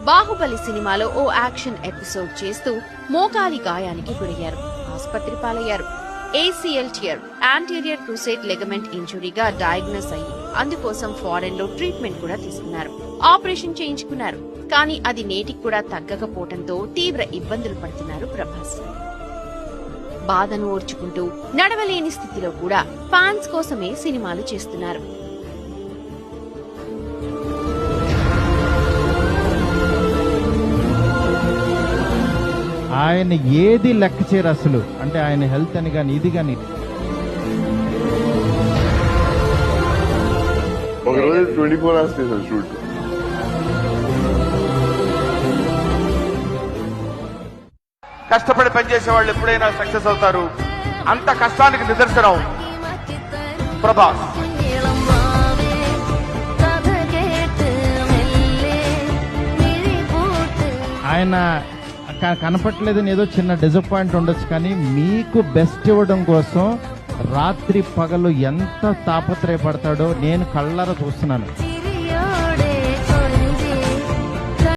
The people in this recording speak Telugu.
బాహుబలి సినిమాలో ఓ యాక్షన్ ఎపిసోడ్ చేస్తూ మోకాలి గాయానికి గురయ్యారు. ఆసుపత్రి పాలయ్యారు. ACL tear anterior cruciate ligament ఇంజురీగా డయాగ్నోస్ అయ్యి అందుకోసం ఫారెన్ లో ట్రీట్మెంట్ కూడా తీసుకున్నారు. ఆపరేషన్ చేయించుకున్నారు. కానీ అది నేటికి కూడా తగ్గకపోవడంతో తీవ్ర ఇబ్బందులు పడుతున్నారు ప్రభాస్. బాధను ఓర్చుకుంటూ నడవలేని స్థితిలో కూడా ఫ్యాన్స్ కోసమే సినిమాలు చేస్తున్నారు. ఆయన ఏది లెక్క చేయరు అసలు. అంటే ఆయన హెల్త్ అని కానీ ఇది కానీ. ఒకరోజు 24 hours చేశారు షూట్. కష్టపడి పనిచేసే వాళ్ళు ఎప్పుడైనా సక్సెస్ అవుతారు. అంత కష్టానికి నిదర్శనం ప్రభాస్. ఆయన కనపట్లేదని ఏదో చిన్న డిసప్పాయింట్ ఉండొచ్చు, కానీ మీకు బెస్ట్ ఇవ్వడం కోసం రాత్రి పగలు ఎంత తాపత్రయపడతాడో నేను కళ్ళారా చూస్తున్నాను.